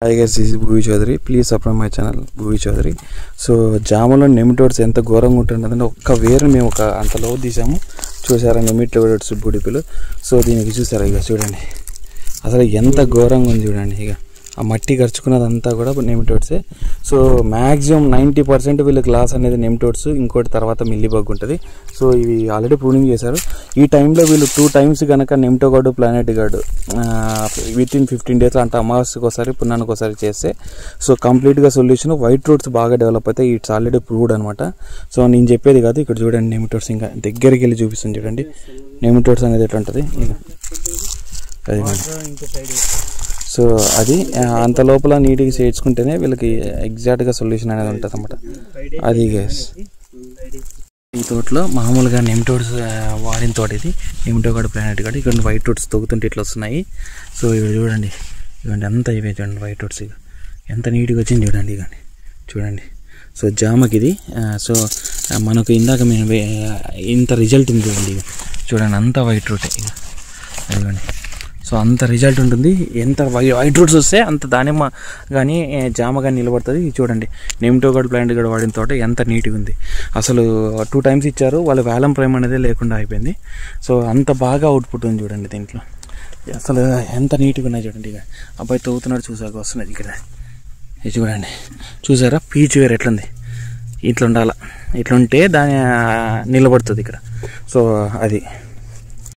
Hi guys, this is Bhuvi Chaudhary. Please subscribe my channel Bhuvi Chaudhary. So జామలో nematodes ఎంత ఘోరంగా ఉంటుందంటే ఒక్క వేరు మేము ఒక అంతలో తీసాము. చూసారా నెమిటోడ్స్ బుడిపిలు. సో దీనికి చూసారా ఇక చూడండి అసలు ఎంత ఘోరంగా ఉంది చూడండి. ఇక ఆ మట్టి ఖర్చుకున్నదంతా కూడా నెమిటోడ్సే. సో మ్యాక్సిమం 90% వీళ్ళకి లాస్ అనేది నెమిటోడ్స్, ఇంకోటి తర్వాత మిల్లీబగ్ ఉంటుంది. సో ఇవి ఆల్రెడీ ప్రూనింగ్ చేశారు. ఈ టైంలో వీళ్ళు 2 times కనుక నెమిటోగార్డు ప్లానెట్ గార్డు వితిన్ 15 days అంటే అమావాస్యకి ఒకసారి పున్నానికి ఒకసారి చేస్తే సో కంప్లీట్గా సొల్యూషన్ వైట్ రూట్స్ బాగా డెవలప్ అవుతాయి. ఇట్స్ ఆల్రెడీ ప్రూవ్డ్ అనమాట. సో నేను చెప్పేది కాదు, ఇక్కడ చూడండి నెమిటోడ్స్ ఇంకా దగ్గరికి వెళ్ళి చూపిస్తుంది చూడండి నెమిటోడ్స్ అనేది ఎట్లా ఉంటుంది. అది సో అది అంత లోపల నీట్గా చేర్చుకుంటేనే వీళ్ళకి ఎగ్జాక్ట్గా సొల్యూషన్ అనేది ఉంటుంది అన్నమాట. అది గైస్ ఈ తోటలో మామూలుగా నెమిటోడ్స్ వాడిన తోట ఇది నెమిటోగార్డు ప్లానెట్ గార్డు. ఇక్కడ వైట్ రూట్స్ తొగుతుంటే ఇట్లా వస్తున్నాయి. సో ఇవి చూడండి ఇవ్వండి అంతా ఇవే చూడండి వైట్ రూట్స్ ఇక ఎంత నీట్గా వచ్చింది చూడండి ఇక చూడండి. సో జామకి ఇది సో మనకు ఇందాక మేము ఇంత రిజల్ట్ ఉంది చూడండి ఇక చూడండి అంతా వైట్ రూటే ఇక ఇవ్వండి. సో అంత రిజల్ట్ ఉంటుంది. ఎంత వైట్ రూట్స్ వస్తే అంత దానిమ్మ కానీ జామ కానీ నిలబడుతుంది. చూడండి నెమిటోగార్డు ప్లాంట్ కూడా వాడిన తోట ఎంత నీట్గా ఉంది. అసలు 2 times ఇచ్చారు, వాళ్ళ వేలం ప్రైమ్ అనేది లేకుండా అయిపోయింది. సో అంత బాగా అవుట్పుట్ ఉంది చూడండి దీంట్లో. అసలు ఎంత నీట్గా ఉన్నాయి చూడండి. ఇక అబ్బాయి తవ్వుతున్నాడు చూసాక వస్తున్నది ఇక్కడ ఇది చూడండి. చూసారా పీచ్ వేరు ఎట్లుంది, ఇట్లా ఉండాల, ఇట్లా ఉంటే దాని నిలబడుతుంది ఇక్కడ. సో అది